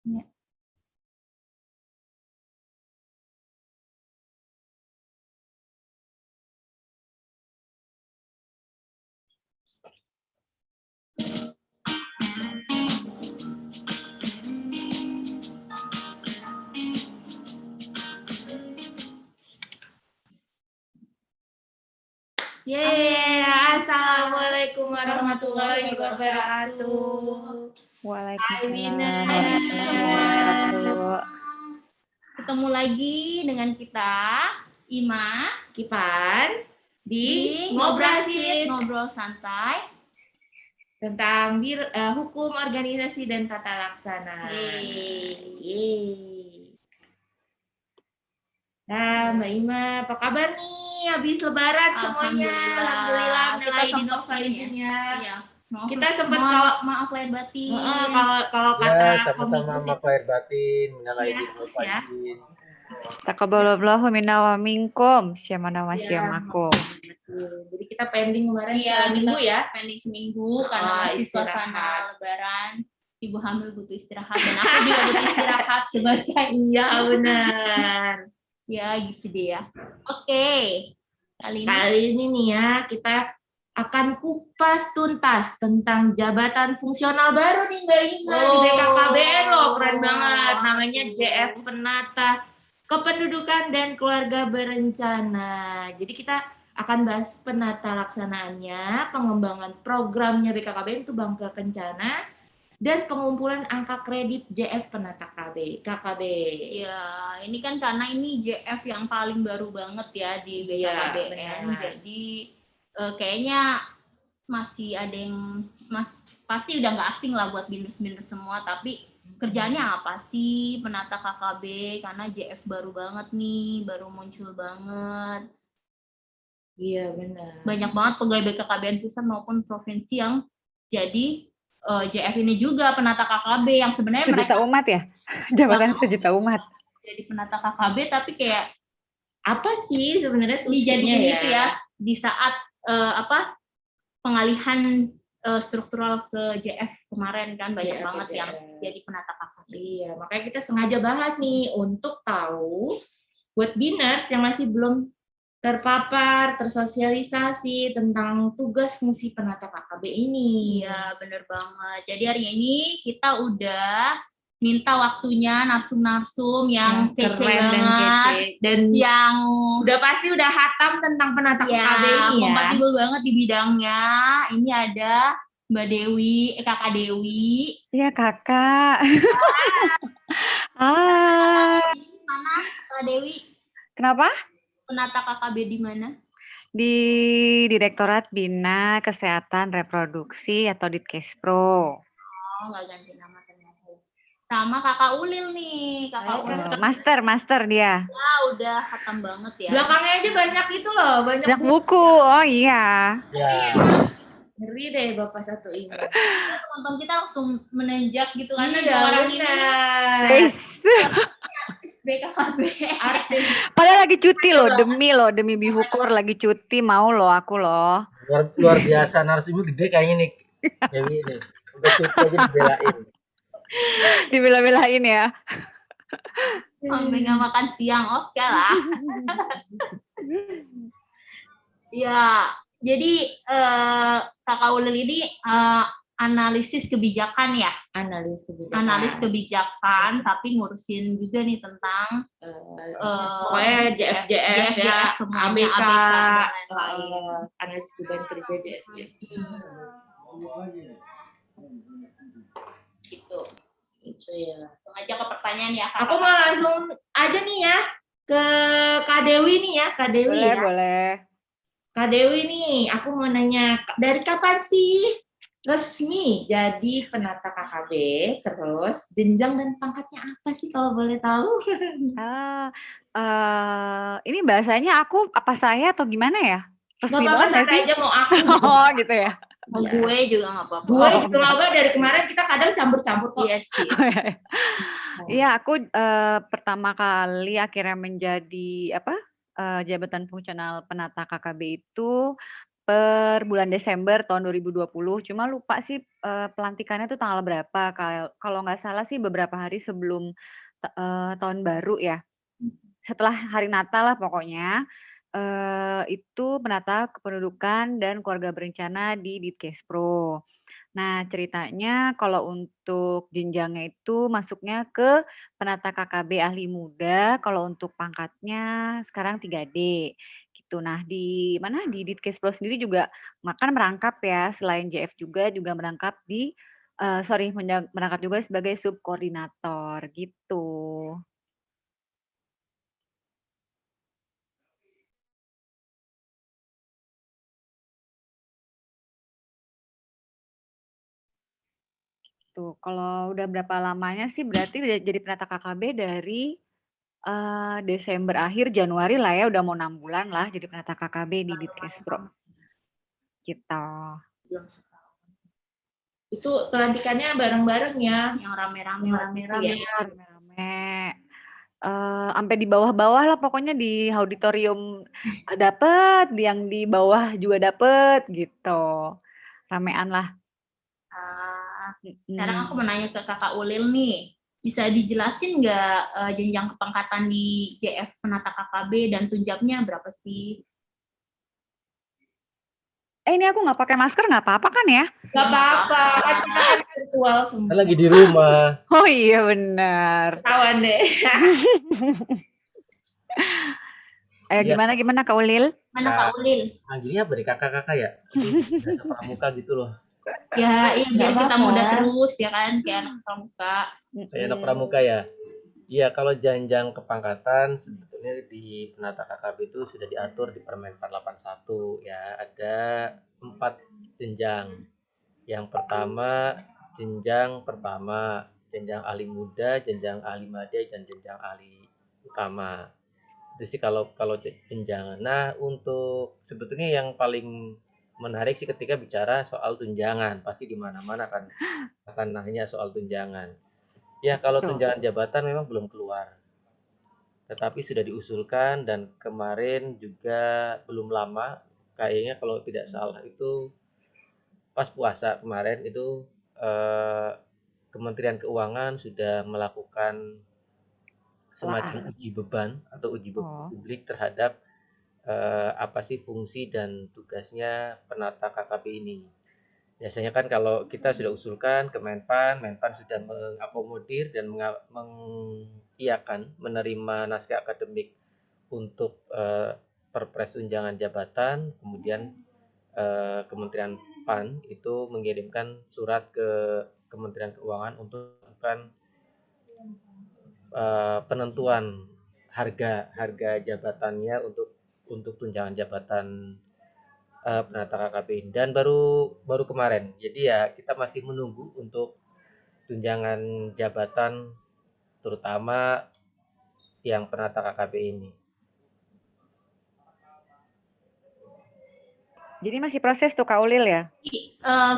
Ya. Assalamualaikum warahmatullahi wabarakatuh. Waalaikumsalam Wina. warahmatullahi Semua. wabarakatuh. Ketemu lagi dengan kita, Ima, Kipan di Ngobrasit, Ngobrasit ngobrol santai. tentang hukum organisasi dan tata laksana. Yeay. Nah, Mbak Ima, apa kabar nih? Habis Lebaran semuanya. Alhamdulillah, Kita mulai sempat Novembernya. Iya. Maaf, Kita sempat kalau maaf lahir batin. kalau Ya, kata sama-sama komikus maaf lahir batin, minal Iya, aidin wal terus ya. faizin. Taqabbalallahu minna wa minkum. Syamana wa Iya. syamakum. Betul. Jadi kita pending kemarin Iya, seminggu kita ya. pending seminggu karena masih istirahat. suasana Lebaran. Ibu hamil butuh istirahat dan aku juga butuh istirahat sebagai Iya, benar. ya gitu deh ya. Oke. Kali ini nih ya, kita akan kupas tuntas tentang jabatan fungsional baru nih Mbak Ima di BKKBN loh, keren banget. Namanya JF Penata Kependudukan dan Keluarga Berencana. Jadi kita akan bahas penata laksanaannya, pengembangan programnya BKKBN itu Bangga Kencana, dan pengumpulan angka kredit JF Penata KKB. Ya, ini kan karena ini JF yang paling baru banget ya di BKKBN. benar. Jadi kayaknya masih ada yang pasti udah nggak asing lah buat binders-binders semua. Tapi kerjaannya apa sih penata KKB? Karena JF baru banget nih, baru muncul banget. Iya benar. Banyak banget pegawai BKKBN pusat maupun provinsi yang jadi JF ini juga penata KKB yang sebenarnya Sejuta umat ya? Jabatan sejuta umat. jadi penata KKB tapi kayak apa sih sebenarnya dijadiin fungsinya gitu ya di saat pengalihan struktural ke JF kemarin kan banyak JF, banget yang jadi penata KKB. Iya, makanya kita sengaja bahas nih untuk tahu buat biners yang masih belum terpapar, tersosialisasi tentang tugas fungsi penata KKB ini. Iya, bener banget. Jadi hari ini kita udah minta waktunya narsum-narsum yang kece keren banget, dan kece dan yang udah pasti udah hatam tentang penata KKB ini ya. kompatibel banget di bidangnya. Ini ada Mbak Dewi, Kakak Dewi. Iya, Kakak. Mana Kak Dewi? Kenapa? Penata KKB di mana? Di Direktorat Bina Kesehatan Reproduksi atau Ditkespro. Oh, nggak ganti nama ternyata. Sama Kakak Ulil nih, Kakak Ulil. Master dia. Ya, udah hatam banget ya. Belakangnya aja banyak itu loh, banyak buku. Oh iya. Ya, ngeri deh Bapak satu ini. Ya, teman-teman kita langsung menanjak gitu karena Iya, orang ini Guys. artis BKKB. Artis. Padahal lagi cuti loh, demi Bihukor lagi cuti mau loh aku loh. luar biasa, narasimu gede kayaknya nih. Dewi nih, udah cuti aja dibelain. Dibela-belain ya. Sampai nggak makan siang, oke lah. Ya, jadi Kakak Ulil ini analisis kebijakan ya. Analis kebijakan, tapi ngurusin juga nih tentang pokoknya JF ya, semuanya, ABK, dan lain-lain. analisis beban kerja JF. Gitu. Itu ya. Langsung aja ke pertanyaan ya. Aku mau langsung aja nih ya ke Kak Dewi nih ya, Kak Dewi ya. Boleh. Kak Dewi nih, aku mau nanya dari kapan sih resmi jadi penata KKB, terus jenjang dan pangkatnya apa sih kalau boleh tahu? Ini bahasanya aku apa saya atau gimana ya? Resmi banget nggak sih? aja mau aku. Oh gitu ya. Mau gue juga nggak apa-apa. Gue kenapa dari kemarin kita kadang campur-campur kok. Iya sih. Iya, aku pertama kali akhirnya menjadi jabatan fungsional penata KKB itu per bulan Desember tahun 2020. Cuma lupa sih pelantikannya tuh tanggal berapa. Kalau nggak salah sih beberapa hari sebelum tahun baru ya. Setelah hari Natal lah pokoknya. Itu penata kependudukan dan keluarga berencana di Ditkespro. Nah, ceritanya kalau untuk jenjangnya itu masuknya ke penata KKB ahli muda, kalau untuk pangkatnya sekarang 3D gitu. Nah, di mana di Ditkespro sendiri juga makan merangkap ya, selain JF juga merangkap di merangkap juga sebagai subkoordinator gitu. Tuh, kalau udah berapa lamanya sih berarti udah jadi penata KKB dari Desember akhir Januari lah ya, udah mau 6 bulan lah jadi penata KKB di Ditkespro. Gitu. Itu pelantikannya bareng-bareng ya. Yang rame-rame Rame-rame. ya. Rame-rame. Sampai di bawah-bawah lah pokoknya di auditorium dapet, yang di bawah juga dapet gitu. Ramean lah. Sekarang aku mau nanya ke Kakak Ulil nih. Bisa dijelasin nggak jenjang kepangkatan di JF penata KKB dan tunjapnya berapa sih? Ini aku nggak pakai masker nggak apa-apa kan ya? Nggak apa-apa, kan kita kan virtual semua. Kan lagi di rumah. Oh iya benar. Kawan deh. Ayo Ya. gimana Kak Ulil? Mana Kak Ulil? Manggilnya apa nih kakak-kakak ya? Biasa pramuka gitu loh. Ya, iya biar Nggak kita apa-apa. muda terus ya kan, kayak anak pramuka. Saya anak pramuka ya. Iya, kalau jenjang kepangkatan sebetulnya di penata KKB itu sudah diatur di Permen 481 ya. Ada 4 jenjang. Yang pertama jenjang pertama, jenjang ahli muda, jenjang ahli madya, dan jenjang ahli utama. Itu sih kalau jenjang. Nah, untuk sebetulnya yang paling menarik sih ketika bicara soal tunjangan. Pasti di mana-mana akan nanya soal tunjangan. Ya, kalau tunjangan jabatan memang belum keluar. Tetapi sudah diusulkan dan kemarin juga belum lama, kayaknya kalau tidak salah itu pas puasa kemarin itu Kementerian Keuangan sudah melakukan semacam uji beban atau uji beban publik terhadap apa sih fungsi dan tugasnya penata KKB ini. Biasanya kan kalau kita sudah usulkan ke Menpan sudah mengakomodir dan mengiyakan menerima naskah akademik untuk perpres tunjangan jabatan, kemudian Kementerian PAN itu mengirimkan surat ke Kementerian Keuangan untuk melakukan penentuan harga jabatannya untuk tunjangan jabatan penata KKB dan baru kemarin. Jadi ya kita masih menunggu untuk tunjangan jabatan terutama yang penata KKB ini. Jadi masih proses tuh Kak Ulil ya?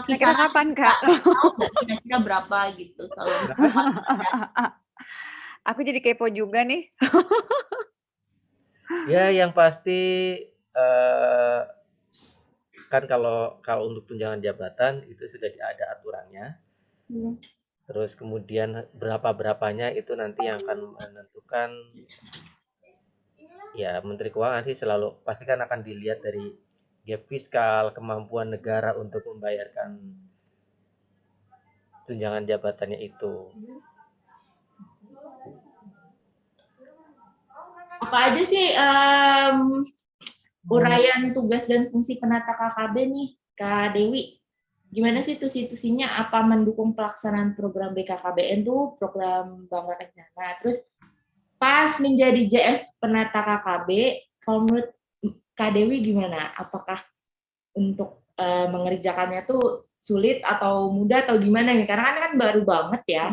Kira kapan Kak? Tahu nggak kira-kira berapa gitu kalau Aku jadi kepo juga nih. Ya yang pasti kan kalau untuk tunjangan jabatan itu sudah ada aturannya. Terus kemudian berapanya itu nanti yang akan menentukan ya Menteri Keuangan sih selalu pasti kan akan dilihat dari gap fiskal, kemampuan negara untuk membayarkan tunjangan jabatannya itu. Apa aja sih uraian tugas dan fungsi penata KKB nih, Kak Dewi? Gimana sih tusi-tusinya? Apa mendukung pelaksanaan program BKKBN tuh, program Bangga Kencana? Terus pas menjadi JF penata KKB, kalau menurut Kak Dewi gimana? Apakah untuk mengerjakannya tuh sulit atau mudah atau gimana nih? Karena kan baru banget ya.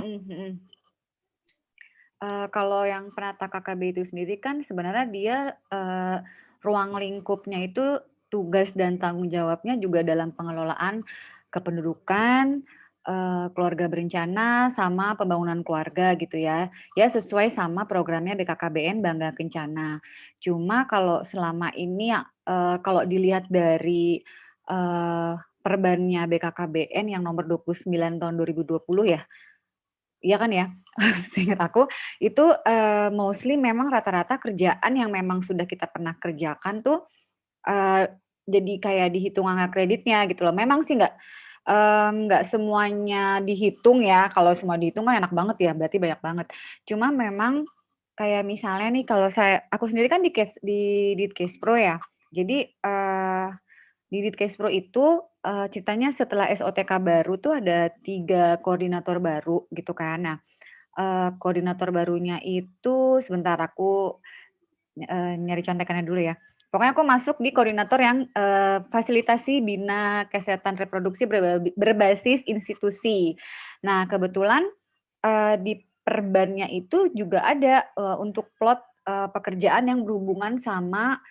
Kalau yang penata KKB itu sendiri kan sebenarnya dia ruang lingkupnya itu tugas dan tanggung jawabnya juga dalam pengelolaan kependudukan, keluarga berencana, sama pembangunan keluarga gitu ya. Ya sesuai sama programnya BKKBN Bangga Kencana. Cuma kalau selama ini kalau dilihat dari Perbannya BKKBN yang nomor 29 tahun 2020 ya. Iya kan ya? Seingat aku itu mostly memang rata-rata kerjaan yang memang sudah kita pernah kerjakan tuh jadi kayak dihitung angka kreditnya gitu loh. Memang sih nggak semuanya dihitung ya. Kalau semua dihitung kan enak banget ya, berarti banyak banget. Cuma memang kayak misalnya nih kalau aku sendiri kan di Ditcase Pro ya. Jadi di Ditcase Pro itu ceritanya setelah SOTK baru tuh ada 3 koordinator baru gitu kan. Nah, koordinator barunya itu sebentar aku nyari contekannya dulu ya. Pokoknya aku masuk di koordinator yang fasilitasi bina kesehatan reproduksi berbasis institusi. Nah, kebetulan di perbannya itu juga ada untuk plot pekerjaan yang berhubungan sama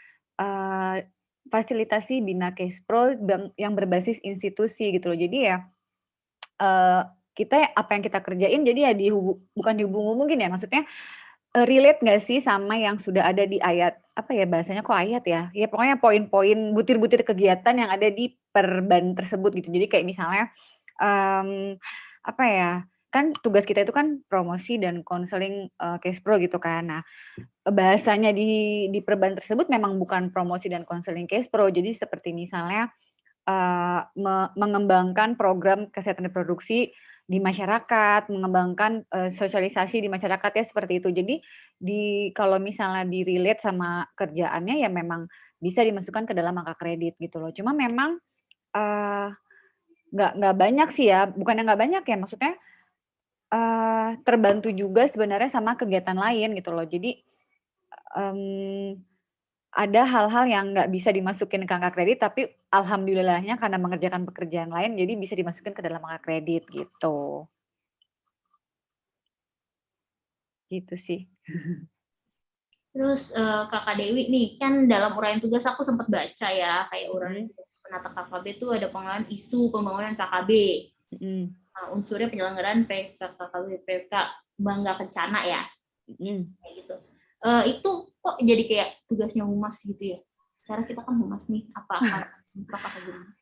fasilitasi bina case pro yang berbasis institusi gitu loh. Jadi ya kita apa yang kita kerjain jadi ya bukan dihubung-hubungin ya, maksudnya relate nggak sih sama yang sudah ada di ayat, apa ya bahasanya kok ayat ya? Ya pokoknya poin-poin, butir-butir kegiatan yang ada di perban tersebut gitu. Jadi kayak misalnya, apa ya, kan tugas kita itu kan promosi dan konseling case pro gitu kan. Nah, bahasanya di perban tersebut memang bukan promosi dan konseling case pro. Jadi seperti misalnya mengembangkan program kesehatan reproduksi di masyarakat, mengembangkan sosialisasi di masyarakat ya seperti itu. Jadi kalau misalnya di-relate sama kerjaannya ya memang bisa dimasukkan ke dalam angka kredit gitu loh. Cuma memang nggak banyak sih ya, bukannya nggak banyak ya, maksudnya terbantu juga sebenarnya sama kegiatan lain gitu loh. Jadi ada hal-hal yang nggak bisa dimasukin ke angka kredit, tapi alhamdulillahnya karena mengerjakan pekerjaan lain, jadi bisa dimasukin ke dalam angka kredit gitu. Gitu sih. Terus Kakak Dewi nih, kan dalam uraian tugas aku sempat baca ya, kayak uraian tugas penata KKB itu ada pengenalan isu pembangunan KKB. Unsurnya penyelenggaraan PKKB Bangga Kencana ya. Kayak gitu. Itu kok jadi kayak tugasnya humas gitu ya? Sekarang kita kan humas nih, apa gimana?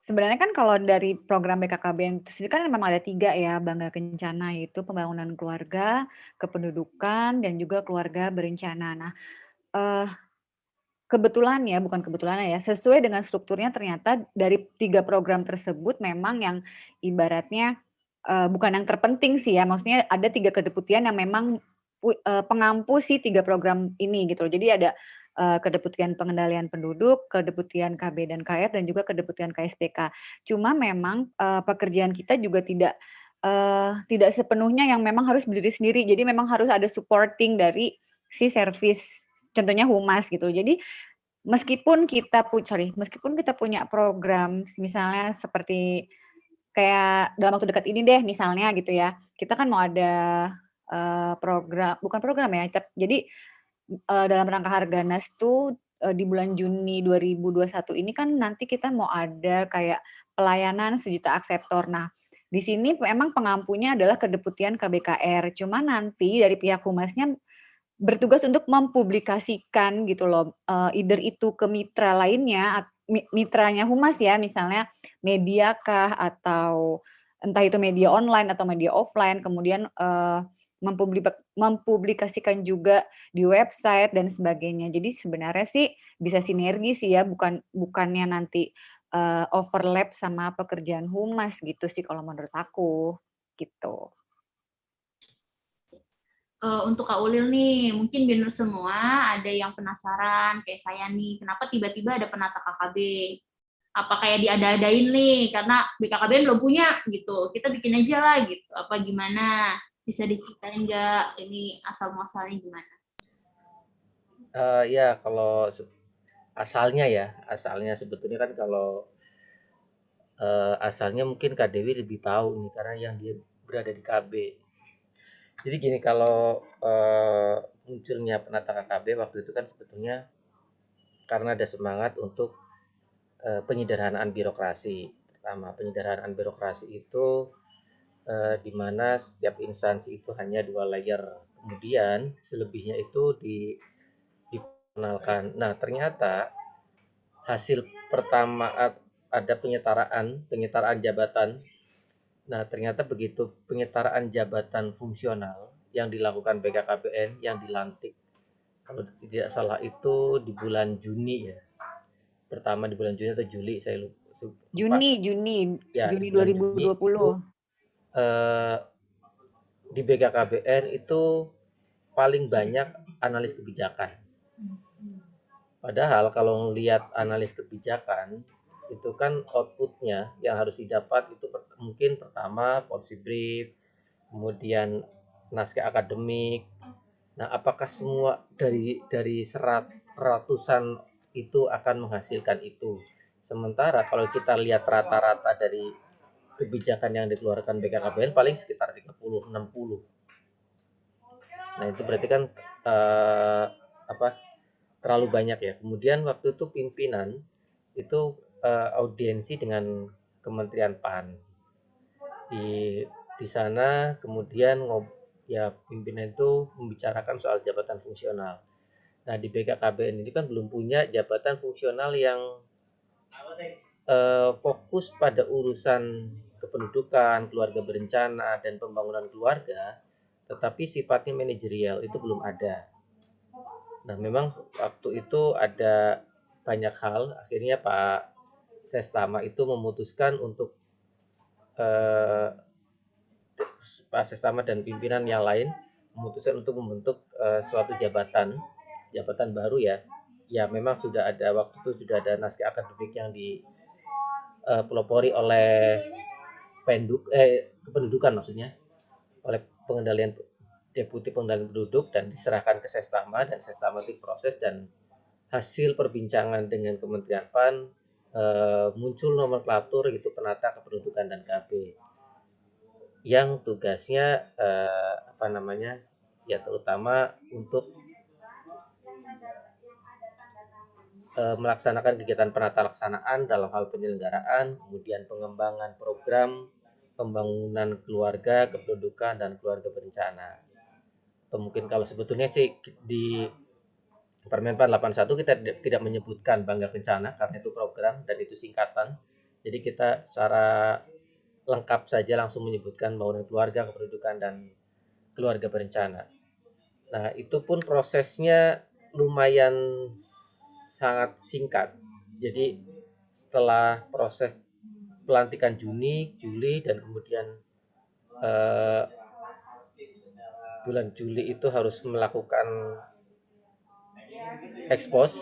Sebenarnya kan kalau dari program BKKBN itu sendiri kan memang ada 3 ya, Bangga Kencana, yaitu pembangunan keluarga, kependudukan, dan juga keluarga berencana. Nah, kebetulan ya, bukan kebetulan ya, sesuai dengan strukturnya ternyata dari 3 program tersebut memang yang ibaratnya bukan yang terpenting sih ya, maksudnya ada 3 kedeputian yang memang pengampu si 3 program ini gitu loh. Jadi ada kedeputian pengendalian penduduk, kedeputian KB dan KR, dan juga kedeputian KSPK. Cuma memang pekerjaan kita juga tidak sepenuhnya yang memang harus berdiri sendiri. Jadi memang harus ada supporting dari si service, contohnya humas gitu. Jadi meskipun kita punya program misalnya seperti kayak dalam waktu dekat ini deh misalnya gitu ya, kita kan mau ada bukan program ya, jadi dalam rangka Harganas tuh di bulan Juni 2021 ini kan nanti kita mau ada kayak pelayanan 1 juta akseptor. Nah, di sini memang pengampunya adalah kedeputian KBKR. Cuma nanti dari pihak humasnya bertugas untuk mempublikasikan gitu loh, either itu ke mitra lainnya, mitranya humas ya, misalnya media kah atau entah itu media online atau media offline, kemudian mempublikasikan juga di website dan sebagainya. Jadi sebenarnya sih bisa sinergi sih ya, bukannya nanti overlap sama pekerjaan humas gitu sih kalau menurut aku, gitu. Untuk Kak Ulil nih, mungkin bener semua ada yang penasaran kayak saya nih, kenapa tiba-tiba ada penata KKB? Apa kayak diada-adain nih karena BKKBN belum punya gitu, kita bikin aja lah gitu, apa gimana? Bisa diceritain nggak ini asal muasalnya gimana? Ya kalau asalnya sebetulnya kan kalau asalnya mungkin Kak Dewi lebih tahu nih karena yang dia berada di KB. Jadi gini, kalau munculnya penata KKB waktu itu kan sebetulnya karena ada semangat untuk penyederhanaan birokrasi. Pertama, penyederhanaan birokrasi itu di mana setiap instansi itu hanya 2 layer. Kemudian selebihnya itu dikenalkan. Nah, ternyata hasil pertama ada penyetaraan jabatan. Nah, ternyata begitu penyetaraan jabatan fungsional yang dilakukan BKKBN yang dilantik, kalau tidak salah itu di bulan Juni ya. Pertama di bulan Juni atau Juli, saya lupa. Juni Ya, di Juni bulan Juni 2020. Di BKKBN itu paling banyak analis kebijakan. Padahal kalau melihat analis kebijakan, itu kan outputnya yang harus didapat itu mungkin pertama policy brief, kemudian naskah akademik. Nah, apakah semua dari ratusan itu akan menghasilkan itu? Sementara kalau kita lihat rata-rata dari kebijakan yang dikeluarkan BKKBN paling sekitar 30-60. Nah, itu berarti kan terlalu banyak ya. Kemudian waktu itu pimpinan itu audiensi dengan Kementerian PAN. Di sana kemudian pimpinan itu membicarakan soal jabatan fungsional. Nah, di BKKBN ini kan belum punya jabatan fungsional yang fokus pada urusan kependudukan, keluarga berencana, dan pembangunan keluarga, tetapi sifatnya manajerial itu belum ada. Nah, memang waktu itu ada banyak hal, akhirnya Pak Sestama itu memutuskan untuk Pak Sestama dan pimpinan yang lain memutuskan untuk membentuk suatu jabatan baru ya. Ya, memang sudah ada waktu itu sudah ada naskah akademik yang dipelopori oleh kependudukan maksudnya, oleh Deputi Pengendalian Penduduk dan diserahkan ke Sestama, dan Sestama itu proses, dan hasil perbincangan dengan Kementerian PAN muncul nomenklatur gitu penata kependudukan dan KB yang tugasnya terutama untuk melaksanakan kegiatan penata laksanaan dalam hal penyelenggaraan, kemudian pengembangan program pembangunan keluarga, kependudukan, dan keluarga berencana. Atau mungkin kalau sebetulnya sih di Permenpan 81 kita tidak menyebutkan Bangga Kencana karena itu program dan itu singkatan. Jadi kita secara lengkap saja langsung menyebutkan bangunan keluarga, kependudukan, dan keluarga berencana. Nah, itu pun prosesnya lumayan sangat singkat. Jadi setelah proses pelantikan Juni, Juli, dan kemudian bulan Juli itu harus melakukan ekspos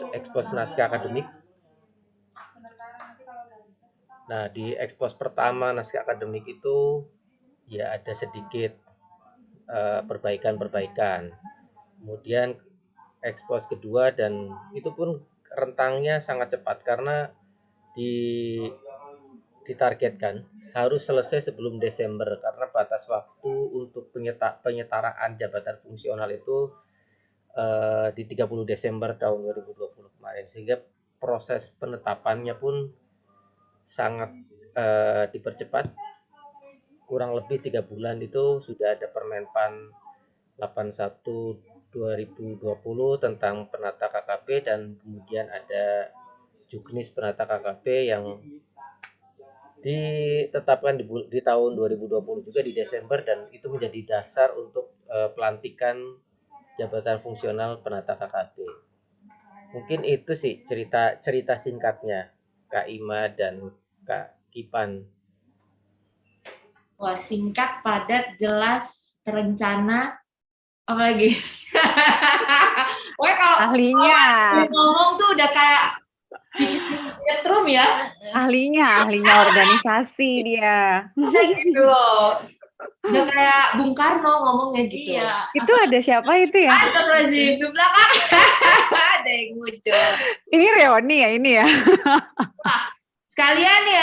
naskah akademik. Nah, di ekspos pertama naskah akademik itu ya ada sedikit perbaikan. Kemudian ekspos kedua, dan itu pun rentangnya sangat cepat karena ditargetkan harus selesai sebelum Desember karena batas waktu untuk penyetaraan jabatan fungsional itu di 30 Desember tahun 2020 kemarin, sehingga proses penetapannya pun sangat dipercepat. Kurang lebih 3 bulan itu sudah ada Permenpan 81 2020 tentang penata KKP, dan kemudian ada Juknis penata KKP yang ditetapkan di tahun 2020 juga di Desember, dan itu menjadi dasar untuk pelantikan jabatan fungsional penata KKP. Mungkin itu sih cerita singkatnya Kak Ima dan Kak Kipan. Wah, singkat, padat, jelas, terencana, apalagi. Wah, kalau Ahlinya ngomong tuh udah kayak setrum ya. Ahlinya organisasi dia. Gitu loh. Udah kayak Bung Karno ngomongnya gitu. Iya. Itu ada siapa itu ya? Astagfirullahaladzim, di belakang ada yang muncul. Ini Reoni ya ini ya. Sekalian nih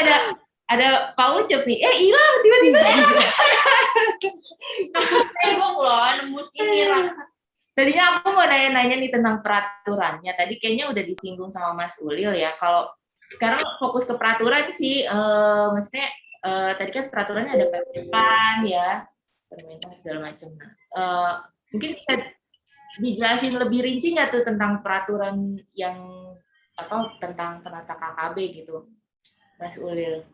ada Pak Ucup nih. Hilang tiba-tiba. Tembok loh, nembus ini rasa. Tadinya aku mau nanya-nanya nih tentang peraturannya. Tadi kayaknya udah disinggung sama Mas Ulil ya. Kalau sekarang fokus ke peraturan sih, maksudnya tadi kan peraturannya ada Permenpan ya, Permenpan segala macam. Nah, mungkin bisa dijelasin lebih rinci nggak tuh tentang peraturan yang tentang penata KKB gitu? Mas Ulil?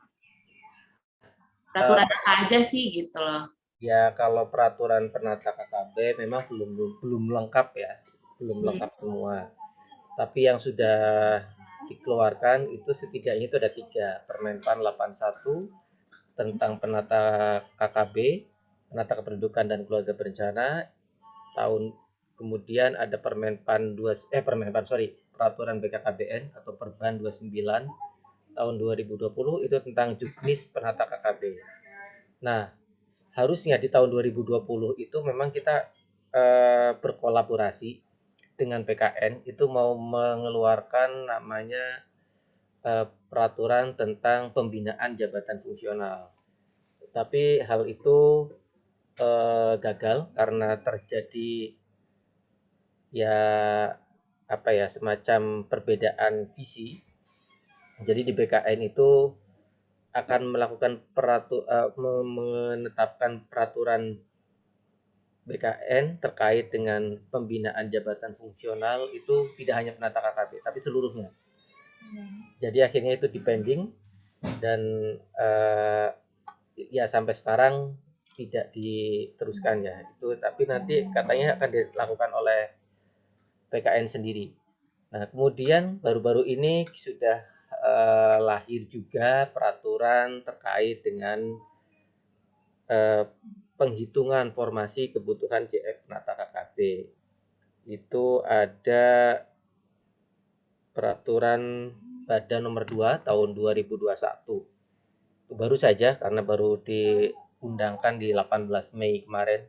Peraturan apa aja sih gitu loh? Ya kalau peraturan penata KKB memang belum lengkap ya, belum lengkap semua. Tapi yang sudah dikeluarkan itu setidaknya itu ada 3, Permenpan 81 tentang penata KKB, penata kependudukan dan keluarga berencana tahun, kemudian ada peraturan BKKBN atau Perban 29 tahun 2020 itu tentang juknis penata KKB. Nah, harusnya di tahun 2020 itu memang kita berkolaborasi dengan PKN itu mau mengeluarkan namanya peraturan tentang pembinaan jabatan fungsional. Tapi hal itu gagal karena terjadi ya semacam perbedaan visi. Jadi di BKN itu akan melakukan menetapkan peraturan BKN terkait dengan pembinaan jabatan fungsional itu tidak hanya penata KKB tapi seluruhnya. Jadi akhirnya itu dipending dan ya sampai sekarang tidak diteruskan ya itu, tapi nanti katanya akan dilakukan oleh PKN sendiri. Nah kemudian baru-baru ini sudah lahir juga peraturan terkait dengan penghitungan formasi kebutuhan JF penata KKB. Itu ada peraturan Badan nomor 2 tahun 2021. Itu baru saja karena baru diundangkan di 18 Mei kemarin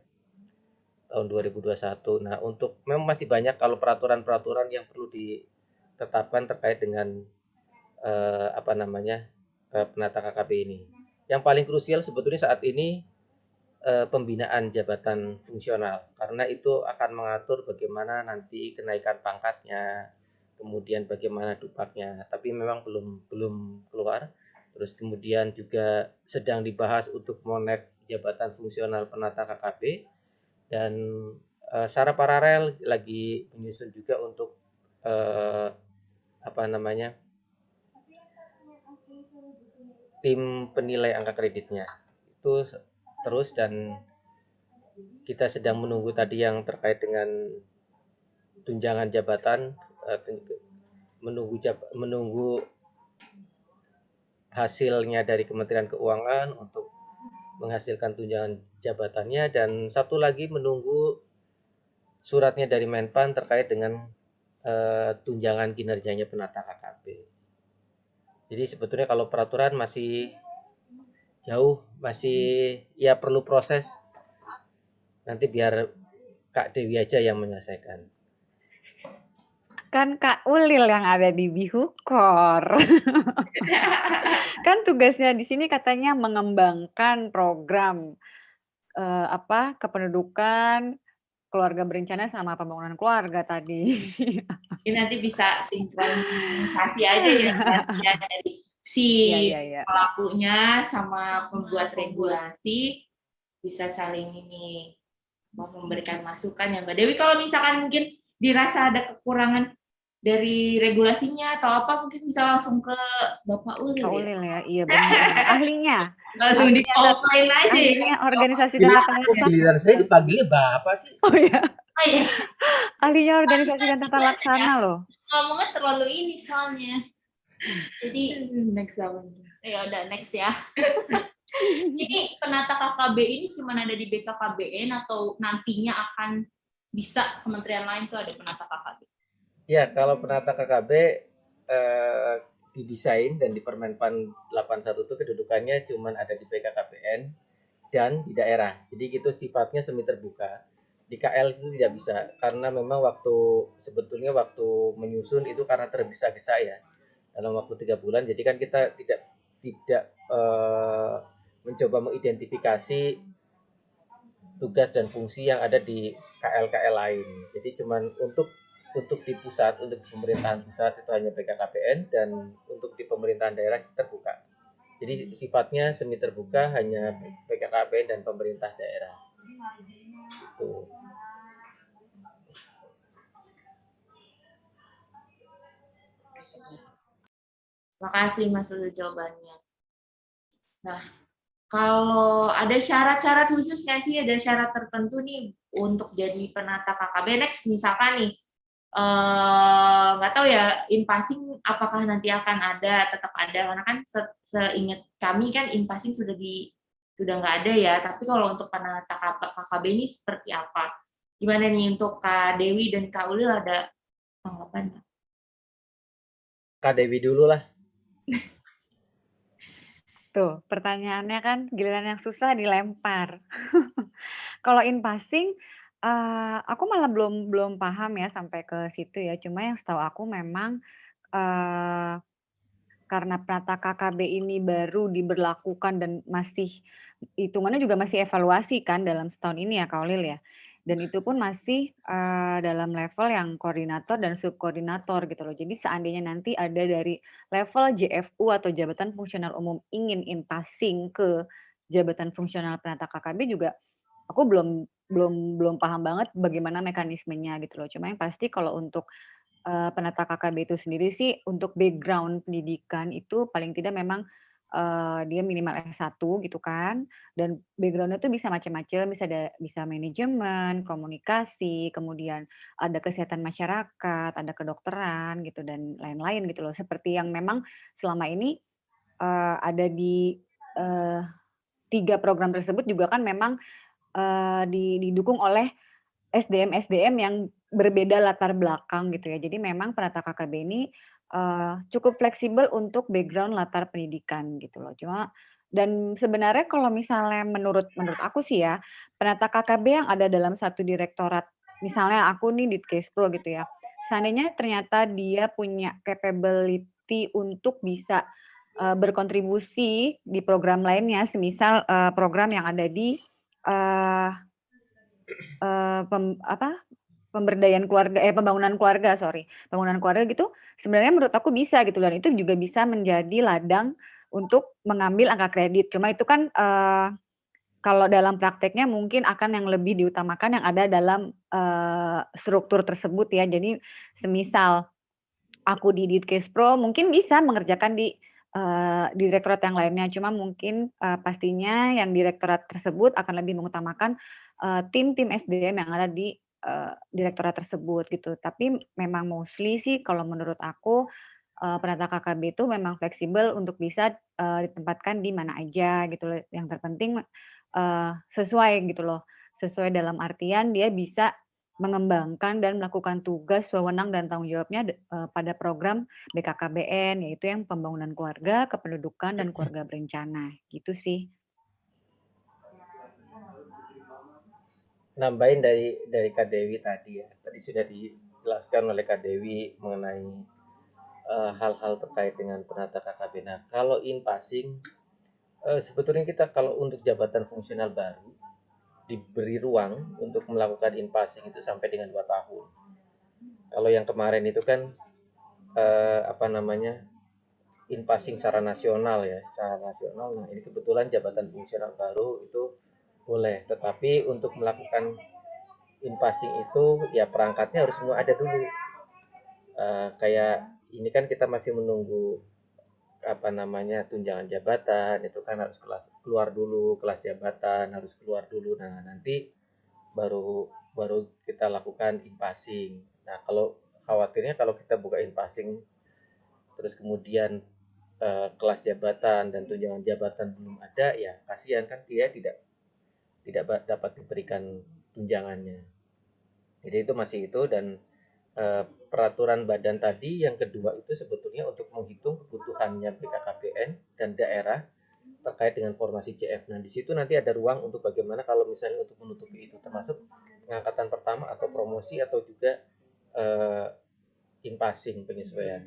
tahun 2021. Nah, untuk memang masih banyak kalau peraturan-peraturan yang perlu ditetapkan terkait dengan penata KKB ini. Yang paling krusial sebetulnya saat ini pembinaan jabatan fungsional karena itu akan mengatur bagaimana nanti kenaikan pangkatnya, kemudian bagaimana dupaknya, tapi memang belum keluar. Terus kemudian juga sedang dibahas untuk monef jabatan fungsional penata KKB dan secara paralel lagi menyusun juga untuk tim penilai angka kreditnya. Itu terus dan kita sedang menunggu tadi yang terkait dengan tunjangan jabatan, menunggu hasilnya dari Kementerian Keuangan untuk menghasilkan tunjangan jabatannya, dan satu lagi menunggu suratnya dari Menpan terkait dengan tunjangan kinerjanya penata KKB. Jadi sebetulnya kalau peraturan masih jauh, masih ya perlu proses. Nanti biar Kak Dewi aja yang menyelesaikan. Kan Kak Ulil yang ada di Bihukor. Kan tugasnya di sini katanya mengembangkan program kependudukan, keluarga berencana sama pembangunan keluarga tadi. Ini nanti bisa sinkronisasi aja ya dari si pelakunya sama pembuat regulasi bisa saling ini mau memberikan masukan ya Mbak Dewi. Kalau misalkan mungkin dirasa ada kekurangan dari regulasinya atau apa, mungkin bisa langsung ke Bapak Ulil. Kak Ulil ya, iya benar. Ahlinya. Langsung di-offline aja ya. Ahlinya organisasi dan tata laksana. Giliran saya dipanggilnya Bapak sih. Oh iya. Ahlinya organisasi dan tata laksana loh. Ngomongnya terlalu ini soalnya. Jadi next ya udah next ya. Jadi penata KKB ini cuma ada di BKKBN atau nantinya akan bisa kementerian lain tuh ada penata KKB? Ya, kalau penata KKB didesain dan di Permenpan 81 itu kedudukannya cuma ada di BKKBN dan di daerah. Jadi gitu sifatnya semi terbuka. Di KL itu tidak bisa karena memang sebetulnya waktu menyusun itu karena tergesa-gesa ya dalam waktu 3 bulan. Jadi kan kita tidak mencoba mengidentifikasi tugas dan fungsi yang ada di KL-KL lain. Jadi cuman untuk di pusat, untuk pemerintahan pusat itu hanya BKKBN dan untuk di pemerintahan daerah terbuka. Jadi sifatnya semi terbuka, hanya BKKBN dan pemerintah daerah. Itu. Makasih Mas Ulil jawabannya. Nah, kalau ada syarat-syarat khusus nggak sih? Ada syarat tertentu nih untuk jadi penata KKB next, misalkan nih, nggak tahu ya, in-passing apakah nanti akan ada, tetap ada, karena kan seingat kami kan in-passing sudah nggak ada ya, tapi kalau untuk penata KKB ini seperti apa? Gimana nih untuk Kak Dewi dan Kak Ulil, ada tanggapan nggak? Kak Dewi dulu lah. Tuh, pertanyaannya kan giliran yang susah dilempar. Kalau in passing, aku malah belum paham ya sampai ke situ ya. Cuma yang setahu aku memang, karena penata KKB ini baru diberlakukan dan masih hitungannya juga masih evaluasi kan dalam setahun ini ya Kak Ulil ya. Dan itu pun masih dalam level yang koordinator dan subkoordinator gitu loh. Jadi seandainya nanti ada dari level JFU atau jabatan fungsional umum ingin in passing ke jabatan fungsional penata KKB juga aku belum paham banget bagaimana mekanismenya gitu loh. Cuma yang pasti kalau untuk penata KKB itu sendiri sih untuk background pendidikan itu paling tidak memang dia minimal S1 gitu kan, dan background-nya tuh bisa macam-macam, bisa manajemen, komunikasi, kemudian ada kesehatan masyarakat, ada kedokteran gitu dan lain-lain gitu loh. Seperti yang memang selama ini ada di 3 program tersebut juga kan memang didukung oleh SDM-SDM yang berbeda latar belakang gitu ya. Jadi memang penata KKB ini cukup fleksibel untuk background latar pendidikan gitu loh. Cuma dan sebenarnya kalau misalnya menurut aku sih ya, penata KKB yang ada dalam satu direktorat, misalnya aku nih Ditkespro gitu ya, seandainya ternyata dia punya capability untuk bisa berkontribusi di program lainnya, semisal program yang ada di pemberdayaan keluarga pembangunan keluarga gitu, sebenarnya menurut aku bisa gitu dan itu juga bisa menjadi ladang untuk mengambil angka kredit. Cuma itu kan, kalau dalam prakteknya mungkin akan yang lebih diutamakan yang ada dalam, struktur tersebut ya. Jadi semisal aku di Ditkespro mungkin bisa mengerjakan di direktorat yang lainnya, cuma mungkin pastinya yang direktorat tersebut akan lebih mengutamakan tim-tim SDM yang ada di direktorat tersebut gitu. Tapi memang mostly sih kalau menurut aku penata KKB itu memang fleksibel untuk bisa ditempatkan di mana aja gitu loh. Yang terpenting sesuai gitu loh, sesuai dalam artian dia bisa mengembangkan dan melakukan tugas, wewenang dan tanggung jawabnya pada program BKKBN, yaitu yang pembangunan keluarga, kependudukan, dan keluarga berencana, gitu sih. Nambahin dari Kak Dewi tadi ya. Tadi sudah dijelaskan oleh Kak Dewi mengenai hal-hal terkait dengan penata KKB. Nah, kalau in passing, sebetulnya kita kalau untuk jabatan fungsional baru diberi ruang untuk melakukan in passing itu sampai dengan 2 tahun. Kalau yang kemarin itu kan in passing secara nasional ya, secara nasional. Nah, ini kebetulan jabatan fungsional baru itu boleh, tetapi untuk melakukan in passing itu ya perangkatnya harus semua ada dulu. Kayak ini kan kita masih menunggu tunjangan jabatan, itu kan harus keluar dulu, kelas jabatan harus keluar dulu. Nah, nanti baru kita lakukan in passing. Nah, kalau khawatirnya kalau kita buka in passing terus kemudian kelas jabatan dan tunjangan jabatan belum ada, ya kasihan kan dia tidak dapat diberikan tunjangannya. Jadi itu masih itu, dan peraturan badan tadi yang kedua itu sebetulnya untuk menghitung kebutuhannya BKKBN dan daerah terkait dengan formasi JF. Nah, di situ nanti ada ruang untuk bagaimana kalau misalnya untuk menutupi itu, termasuk pengangkatan pertama atau promosi atau juga in passing penyesuaian.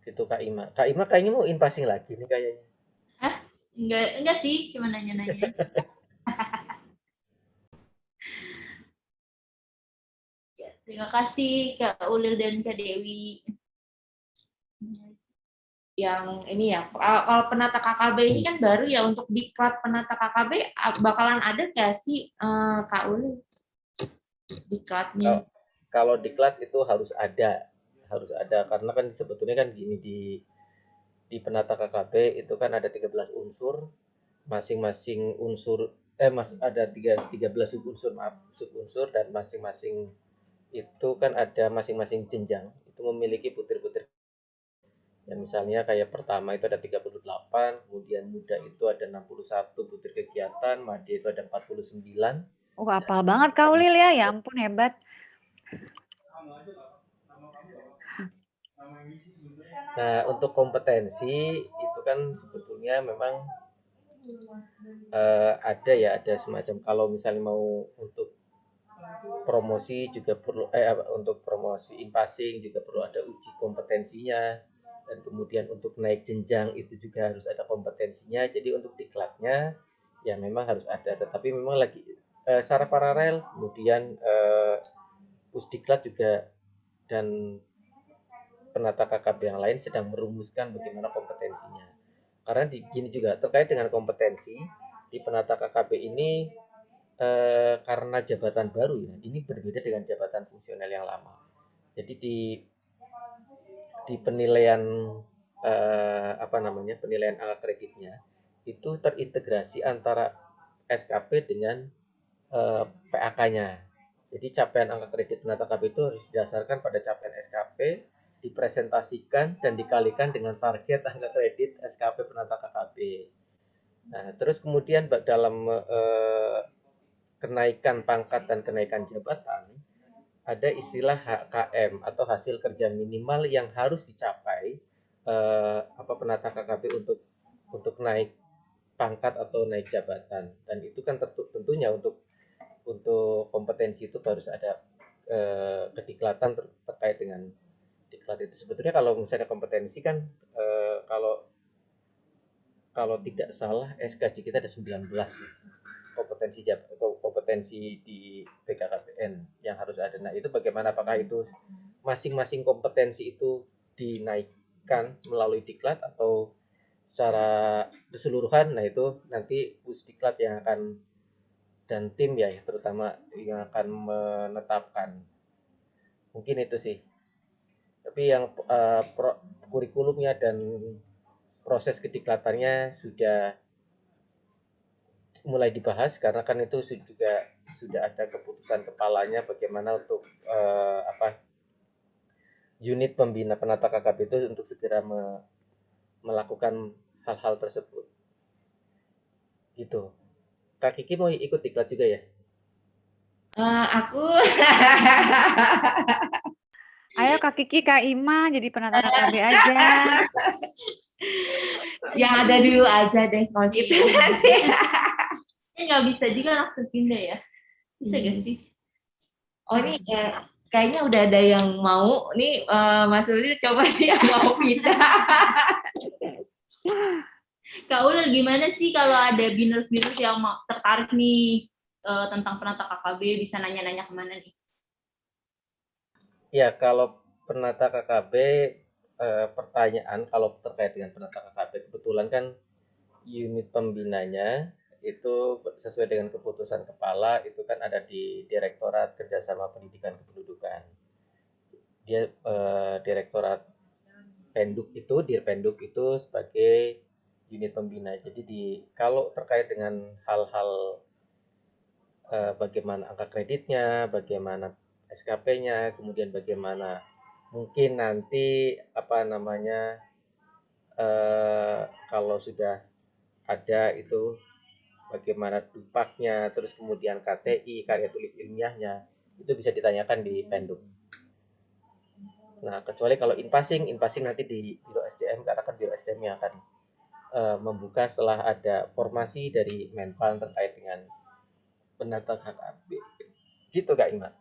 Itu Kak Ima. Kak Ima kayaknya mau in passing lagi nih kayaknya. Hah? Enggak sih, cuma nanya-nanya. Ya, terima kasih Kak Ulil dan Kak Dewi. Yang ini ya, kalau penata KKB ini kan baru ya, untuk diklat penata KKB bakalan ada nggak sih Kak Ulil diklatnya? Kalau diklat itu harus ada. harus ada, karena kan sebetulnya kan gini, di penata KKP itu kan ada 13 unsur, masing-masing unsur ada 13 subunsur, subunsur, dan masing-masing itu kan ada masing-masing jenjang itu memiliki butir-butir. Ya misalnya kayak pertama itu ada 38, kemudian muda itu ada 61 butir kegiatan, madya itu ada 49. Hafal banget Kak Ulil ya ampun hebat. Nah, untuk kompetensi itu kan sebetulnya memang ada semacam, kalau misalnya mau untuk promosi juga perlu untuk promosi in-passing juga perlu ada uji kompetensinya, dan kemudian untuk naik jenjang itu juga harus ada kompetensinya. Jadi untuk diklatnya ya memang harus ada, tetapi memang lagi secara paralel kemudian pusdiklat juga dan penata KKP yang lain sedang merumuskan bagaimana kompetensinya. Karena gini juga terkait dengan kompetensi di penata KKP ini, karena jabatan baru ya, ini berbeda dengan jabatan fungsional yang lama. Jadi di penilaian penilaian angka kreditnya itu terintegrasi antara SKP dengan PAK-nya. Jadi capaian angka kredit penata KKP itu harus didasarkan pada capaian SKP, dipresentasikan dan dikalikan dengan target angka kredit SKP penata KKP. Nah, terus kemudian dalam kenaikan pangkat dan kenaikan jabatan ada istilah HKM atau hasil kerja minimal yang harus dicapai penata KKP untuk naik pangkat atau naik jabatan. Dan itu kan tentunya untuk kompetensi itu harus ada kediklatan terkait dengan diklat itu. Sebetulnya kalau misalnya kompetensi kan kalau tidak salah SKJ kita ada 19 kompetensi di BKKBN yang harus ada. Nah, itu bagaimana, apakah itu masing-masing kompetensi itu dinaikkan melalui diklat atau secara keseluruhan? Nah, itu nanti pusdiklat yang akan dan tim ya terutama yang akan menetapkan. Mungkin itu sih. Tapi yang kurikulumnya dan proses kediklatannya sudah mulai dibahas, karena kan itu juga sudah ada keputusan kepalanya bagaimana untuk unit pembina penata KKP itu untuk segera melakukan hal-hal tersebut. Gitu. Kak Kiki mau ikut diklat juga ya? Aku Ayo Kak Kiki, Kak Ima jadi penata KKB aja. Yang ada dulu aja deh kalau gitu. Nggak bisa juga langsung pindah ya? Bisa gak sih? Oh ini kayaknya udah ada yang mau. Nih Mas Ulil coba dia mau pindah. Kak Ulil gimana sih kalau ada biners-biners yang tertarik nih tentang penata KKB, bisa nanya-nanya kemana nih? Ya, kalau penata KKB pertanyaan kalau terkait dengan penata KKB, kebetulan kan unit pembinanya itu sesuai dengan keputusan kepala itu kan ada di Direktorat Kerjasama Pendidikan Kependudukan. Dia Direktorat Dirpenduk itu sebagai unit pembina. Jadi kalau terkait dengan hal-hal bagaimana angka kreditnya, bagaimana SKP-nya, kemudian bagaimana mungkin nanti kalau sudah ada itu bagaimana dupaknya, terus kemudian KTI, karya tulis ilmiahnya, itu bisa ditanyakan di Penduk. Nah, kecuali kalau in-passing nanti di Biro SDM, karena kan Biro SDM yang akan membuka setelah ada formasi dari Menpan terkait dengan penata KKB. Gitu Kak Ima.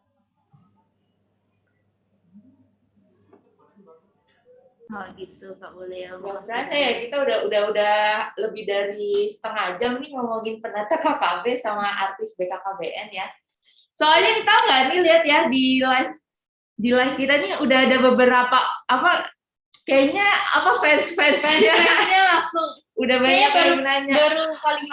Oh gitu Kak Ulil. Gak berasa ya, kita udah lebih dari setengah jam nih ngomongin penata KKB sama artis BKKBN ya. Soalnya kita nggak nih lihat ya di live kita nih udah ada beberapa kayaknya fans-fansnya langsung udah banyak yang nanya. Baru kali ini.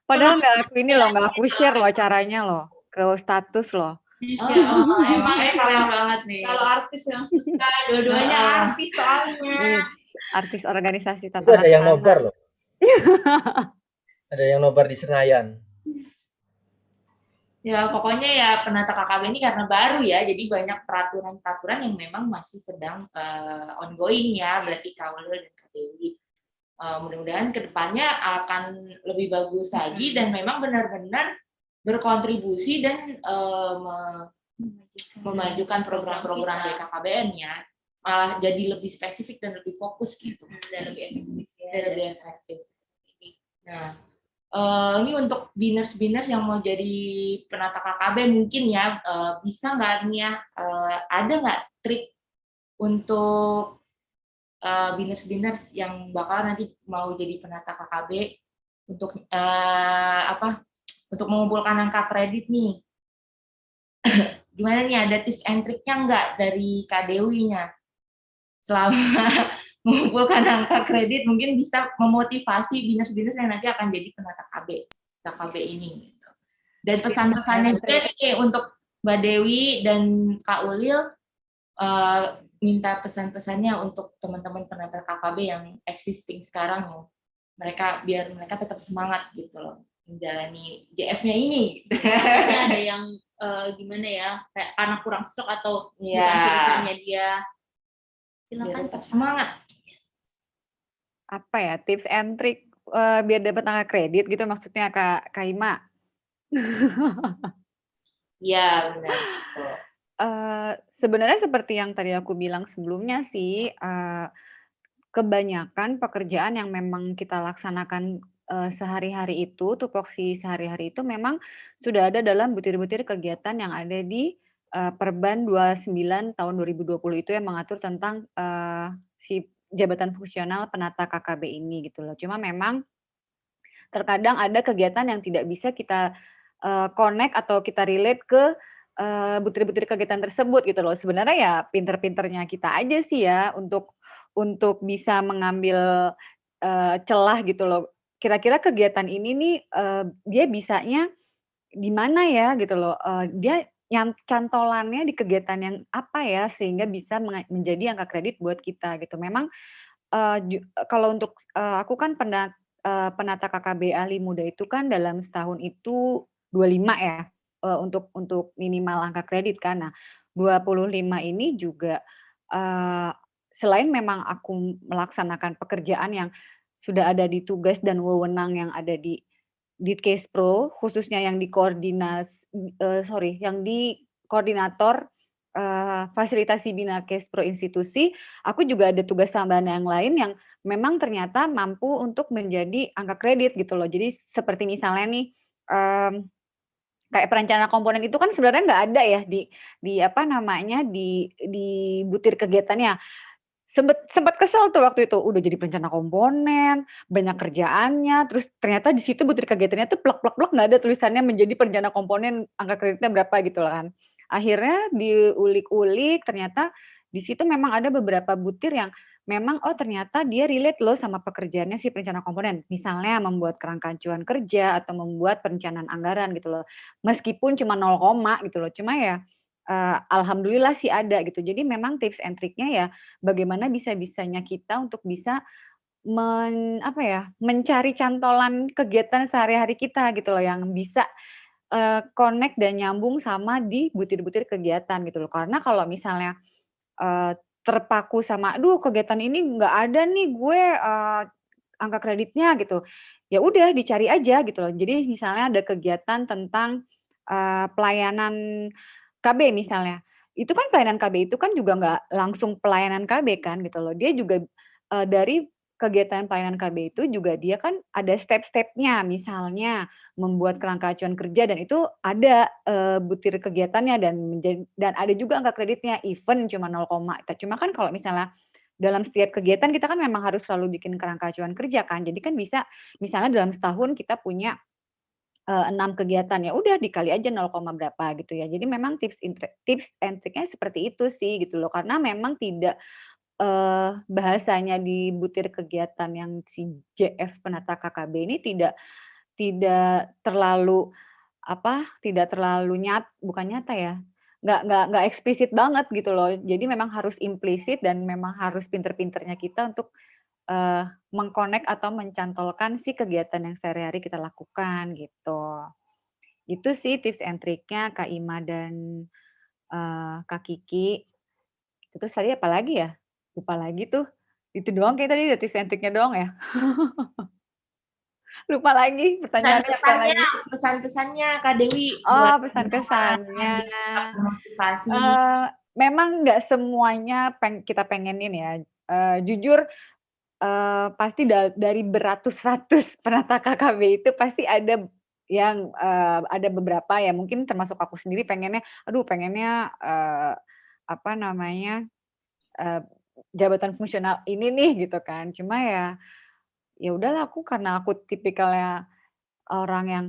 Padahal nggak aku share loh acaranya loh ke status loh. Insya Allah. Emangnya keren banget nih. Kalau artis yang susah, dua-duanya artis soalnya. Yes, artis organisasi Itu ada yang tata nobar laksana. loh. Ada yang nobar di Senayan. Ya pokoknya ya penata KKB ini karena baru ya, jadi banyak peraturan-peraturan yang memang masih sedang ongoing ya, berarti Kak Ulil dan Kak Dewi. Mudah-mudahan kedepannya akan lebih bagus lagi dan memang benar-benar berkontribusi dan memajukan program-program BKKBN ya, malah jadi lebih spesifik dan lebih fokus gitu, Dan lebih efektif. dan lebih efektif. Nah, ini untuk biners-biners yang mau jadi penata KKB mungkin ya, bisa nggak nih ya, ada nggak trik untuk biners-biners yang bakal nanti mau jadi penata KKB untuk untuk mengumpulkan angka kredit nih? Gimana nih, ada tips and triknya nggak dari Kak Dewi-nya? Selama mengumpulkan angka kredit mungkin bisa memotivasi biners-biners yang nanti akan jadi penata KKB ini. Gitu. Dan pesan-pesannya juga nih untuk Mbak Dewi dan Kak Ulil, minta pesan-pesannya untuk teman-teman penata KKB yang existing sekarang, biar mereka tetap semangat gitu loh menjalani JF-nya ini. Ada yang gimana ya, kayak karena kurang stok atau bukan pilihannya dia. Biar Silakan tetap semangat. Apa ya tips and trick biar dapat angka kredit gitu maksudnya Kak Kaima? Iya benar. Sebenarnya seperti yang tadi aku bilang sebelumnya sih, kebanyakan pekerjaan yang memang kita laksanakan sehari-hari itu, tupoksi sehari-hari itu memang sudah ada dalam butir-butir kegiatan yang ada di Perban 29 tahun 2020 itu yang mengatur tentang si jabatan fungsional penata KKB ini gitu loh. Cuma memang terkadang ada kegiatan yang tidak bisa kita connect atau kita relate ke butir-butir kegiatan tersebut gitu loh. Sebenarnya ya pinter-pinternya kita aja sih ya untuk bisa mengambil celah gitu loh. Kira-kira kegiatan ini nih dia bisanya di mana ya gitu loh. Dia yang cantolannya di kegiatan yang apa ya sehingga bisa menjadi angka kredit buat kita gitu. Memang kalau untuk aku kan penata KKB ahli muda itu kan dalam setahun itu 25 ya untuk minimal angka kredit kan. Nah, 25 ini juga selain memang aku melaksanakan pekerjaan yang sudah ada di tugas dan wewenang yang ada di Ditkespro, khususnya yang di koordinator fasilitasi Bina Kespro institusi, aku juga ada tugas tambahan yang lain yang memang ternyata mampu untuk menjadi angka kredit gitu loh. Jadi seperti misalnya nih, kayak perencanaan komponen itu kan sebenarnya nggak ada ya di butir kegiatannya. Sempet kesel tuh waktu itu, udah jadi perencana komponen, banyak kerjaannya, terus ternyata di situ butir kegiatannya tuh plek nggak ada tulisannya menjadi perencana komponen angka kreditnya berapa gitu kan. Akhirnya diulik-ulik ternyata di situ memang ada beberapa butir yang memang ternyata dia relate loh sama pekerjaannya si perencana komponen. Misalnya membuat kerangka acuan kerja atau membuat perencanaan anggaran gitu loh. Meskipun cuma 0, gitu loh. Cuma ya alhamdulillah sih ada gitu. Jadi memang tips and triknya ya bagaimana bisa-bisanya kita untuk bisa mencari cantolan kegiatan sehari-hari kita gitu loh yang bisa connect dan nyambung sama di butir-butir kegiatan gitu loh. Karena kalau misalnya terpaku sama, "Aduh kegiatan ini nggak ada nih gue angka kreditnya," gitu. Ya udah dicari aja gitu loh. Jadi misalnya ada kegiatan tentang pelayanan KB misalnya, itu kan pelayanan KB itu kan juga nggak langsung pelayanan KB kan gitu loh. Dia juga dari kegiatan pelayanan KB itu juga dia kan ada step-stepnya, misalnya membuat kerangka acuan kerja dan itu ada butir kegiatannya dan ada juga angka kreditnya, even cuma 0, cuma kan kalau misalnya dalam setiap kegiatan kita kan memang harus selalu bikin kerangka acuan kerja kan. Jadi kan bisa misalnya dalam setahun kita punya 6 kegiatan, ya udah dikali aja 0, berapa gitu ya. Jadi memang tips and triknya seperti itu sih gitu loh. Karena memang tidak bahasanya di butir kegiatan yang si JF penata KKB ini tidak terlalu bukan nyata ya, nggak eksplisit banget gitu loh. Jadi memang harus implisit dan memang harus pinter-pinternya kita untuk mengkonek atau mencantolkan si kegiatan yang sehari-hari kita lakukan gitu. Itu sih tips and triknya Kak Ima dan Kak Kiki. Terus tadi apa lagi ya? Lupa lagi tuh. Itu doang kayak tadi tips and triknya doang ya. Lupa lagi pertanyaannya apa lagi. Pesan-pesannya Kak Dewi. Oh, pesan kesannya. Motivasi. Memang nggak semuanya kita pengenin ya. Jujur pasti dari beratus-ratus penata KKB itu pasti ada yang ada beberapa ya mungkin termasuk aku sendiri pengennya apa namanya jabatan fungsional ini nih gitu kan. Cuma ya udahlah karena aku tipikalnya orang yang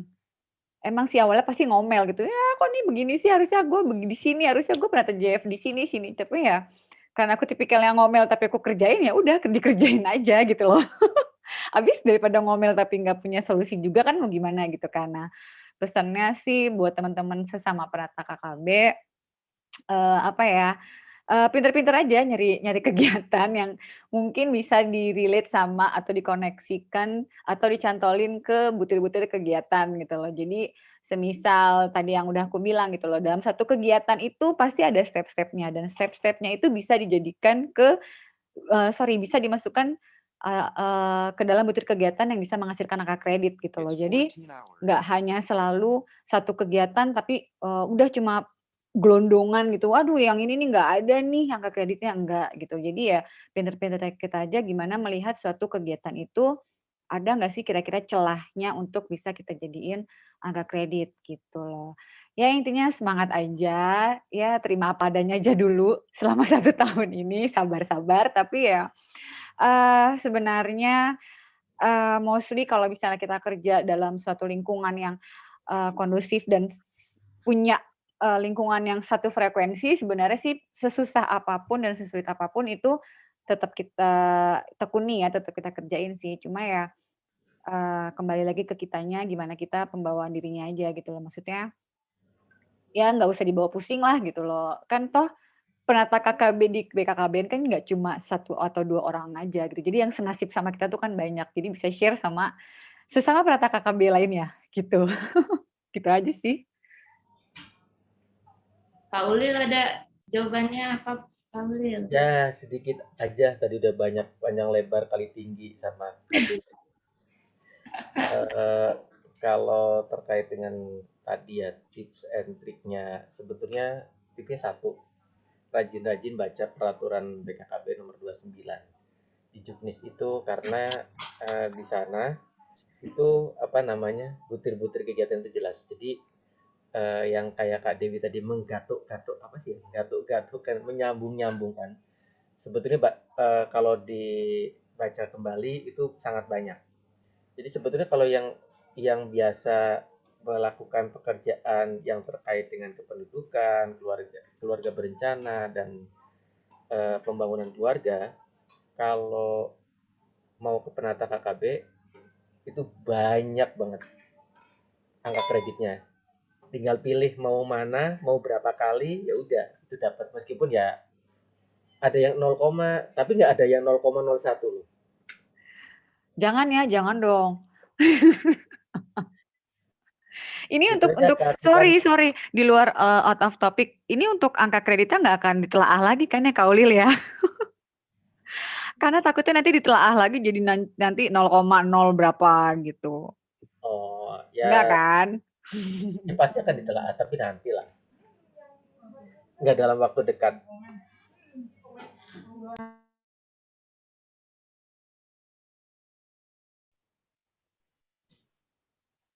emang sih awalnya pasti ngomel gitu, ya kok nih begini sih, harusnya gue di sini, harusnya gue penata JF di sini. Tapi ya karena aku tipikalnya ngomel tapi aku kerjain, ya udah dikerjain aja gitu loh. Habis daripada ngomel tapi nggak punya solusi juga kan mau gimana gitu kan. Nah, pesannya sih buat teman-teman sesama penata KKB, apa ya, pinter-pinter aja nyari kegiatan yang mungkin bisa di-relate sama atau dikoneksikan atau dicantolin ke butir-butir kegiatan gitu loh. Jadi semisal tadi yang udah aku bilang gitu loh, dalam satu kegiatan itu pasti ada step-stepnya dan step-stepnya itu bisa dijadikan bisa dimasukkan ke dalam butir kegiatan yang bisa menghasilkan angka kredit gitu loh. Jadi nggak hanya selalu satu kegiatan tapi udah cuma gelondongan gitu, waduh yang ini nih nggak ada nih angka kreditnya, enggak gitu. Jadi ya pinter-pinter kita aja gimana melihat suatu kegiatan itu ada nggak sih kira-kira celahnya untuk bisa kita jadiin angka kredit gitu loh. Ya intinya semangat aja, ya terima apa adanya aja dulu selama 1 tahun ini, sabar-sabar. Tapi ya sebenarnya mostly kalau misalnya kita kerja dalam suatu lingkungan yang kondusif dan punya lingkungan yang satu frekuensi, sebenarnya sih sesusah apapun dan sesulit apapun itu tetap kita tekuni ya, tetap kita kerjain sih. Cuma ya kembali lagi ke kitanya, gimana kita pembawaan dirinya aja gitu loh. Maksudnya ya nggak usah dibawa pusing lah gitu loh. Kan toh penata KKB di BKKBN kan nggak cuma 1 atau 2 orang aja gitu. Jadi yang senasib sama kita tuh kan banyak. Jadi bisa share sama sesama penata KKB lainnya gitu. Gitu aja sih. Pak Ulil ada jawabannya apa Pak Ulil? Ya sedikit aja, tadi udah banyak panjang lebar kali tinggi sama kalau terkait dengan tadi ya tips and triknya, sebetulnya tipsnya 1, rajin-rajin baca peraturan BKKB nomor 29 di Juknis itu, karena di sana itu apa namanya butir-butir kegiatan itu jelas. Jadi yang kayak Kak Dewi tadi menggatuk-gatuk apa sih? Gatuk-gatuk kan, menyambung-nyambungkan. Sebetulnya kalau dibaca kembali itu sangat banyak. Jadi sebetulnya kalau yang biasa melakukan pekerjaan yang terkait dengan kependudukan, keluarga berencana dan pembangunan keluarga, kalau mau ke penata KKB itu banyak banget angka kreditnya. Tinggal pilih mau mana, mau berapa kali, ya udah itu dapat. Meskipun ya ada yang 0, tapi nggak ada yang 0,01 loh. Jangan ya, jangan dong. Ini untuk sorry di luar out of topic. Ini untuk angka kreditnya nggak akan ditelaah lagi kan ya Kak Ulil ya? Karena takutnya nanti ditelaah lagi jadi nanti 0,0 berapa gitu. Oh, ya. Enggak kan? Ya pasti akan ditelaah, tapi nanti lah. Nggak dalam waktu dekat.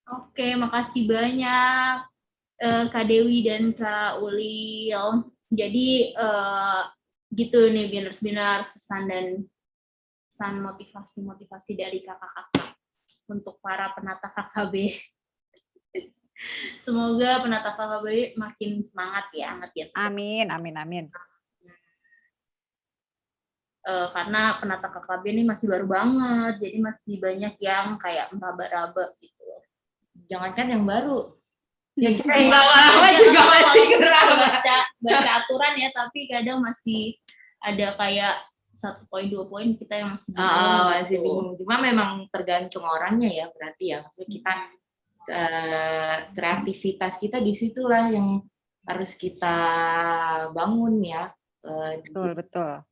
Oke, makasih banyak Kak Dewi dan Kak Ulil. Jadi gitu nih biners pesan motivasi dari kakak-kakak untuk para penata KKB. Semoga penata KKB makin semangat ya, ngerti. Amin. Karena penata KKB ini masih baru banget, jadi masih banyak yang kayak meraba-raba gitu. Jangankan yang baru, yang lama-lama juga masih geraba. baca aturan ya, tapi kadang masih ada kayak 1 poin 2 poin kita yang masih bingung. Masih gitu. bingung. Cuma memang tergantung orangnya ya berarti ya. Maksudnya kita kreativitas kita disitulah yang harus kita bangun ya. Betul.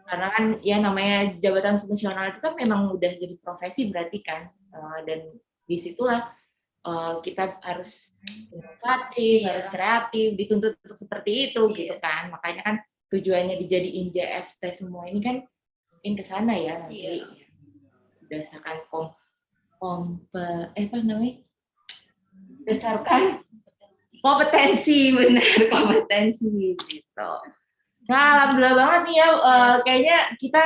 Karena kan ya namanya jabatan fungsional itu kan memang udah jadi profesi berarti kan. Dan disitulah kita harus inovatif, harus kreatif, dituntut untuk seperti itu gitu kan. Makanya kan tujuannya dijadiin JFT semua ini kan mungkin ke sana ya nanti berdasarkan berdasarkan kompetensi, benar kompetensi gitu. Nah, alhamdulillah banget nih ya, kayaknya kita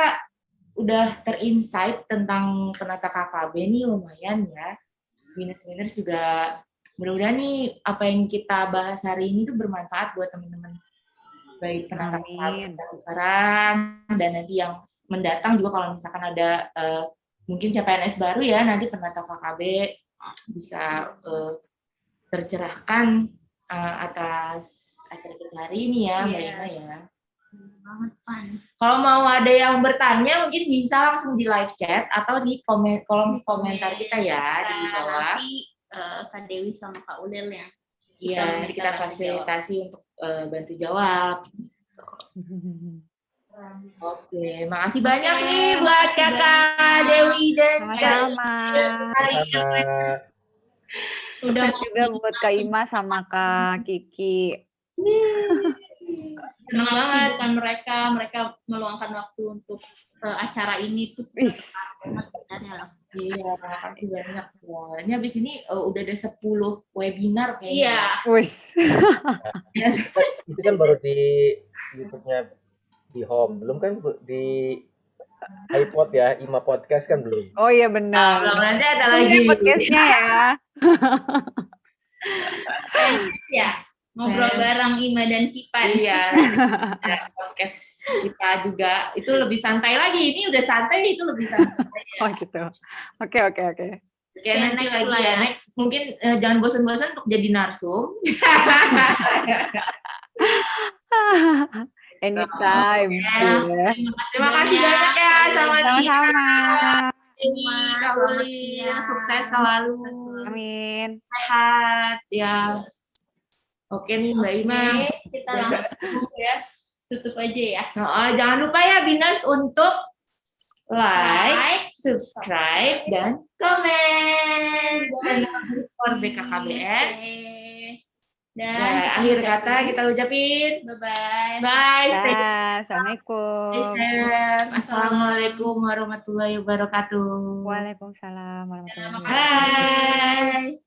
udah terinsight tentang penata KKB nih lumayan ya. Minus-minus juga mudah-mudahan nih apa yang kita bahas hari ini tuh bermanfaat buat teman-teman. Baik penata KKB sekarang dan nanti yang mendatang juga kalau misalkan ada mungkin CPNS baru ya, nanti penata KKB bisa tercerahkan atas acara kita hari ini ya, Mbak Ima ya. Banget, Pan. Kalau mau ada yang bertanya mungkin bisa langsung di live chat atau di kolom komentar kita ya di bawah. Nanti Kak Dewi sama Kak Ulil ya. Iya, nanti kita fasilitasi untuk bantu jawab. Oke, makasih banyak nih buat Kakak Dewi dan Sama-sama. Udah Sukses juga buat Kak Ima sama Kak Kiki. senang banget kan mereka meluangkan waktu untuk acara ini tuh banget sebenarnya lah. Iya, makasih banyak. Ini habis ini udah ada 10 webinar kayaknya. Iya. Wis. Itu kan baru di YouTube-nya di home, belum kan di iPod ya, Ima Podcast kan belum. Oh iya benar. Nanti ada lagi podcastnya ya. Ya, ngobrol bareng Ima dan Kipan. Iya, podcast kita juga itu lebih santai lagi. Ini udah santai, itu lebih santai. Oh gitu. Oke. Oke, nanti next lagi lah ya. ya. Next, mungkin jangan bosan-bosan untuk jadi narsum. Anytime. Ya. Terima kasih banyak ya. Selamat siang. Sama-sama. Ini Kak Uli, sukses selalu. Amin. Sehat ya. Oke nih Mbak Ima. Kita langsung ya. Tutup aja ya. Jangan lupa ya Binars untuk like, subscribe, dan komen channel Discord BKKBN. Dan akhir kata kita ucapin bye-bye. bye. Stay Assalamualaikum. safe. Assalamualaikum warahmatullahi wabarakatuh. Waalaikumsalam warahmatullahi wabarakatuh. Bye.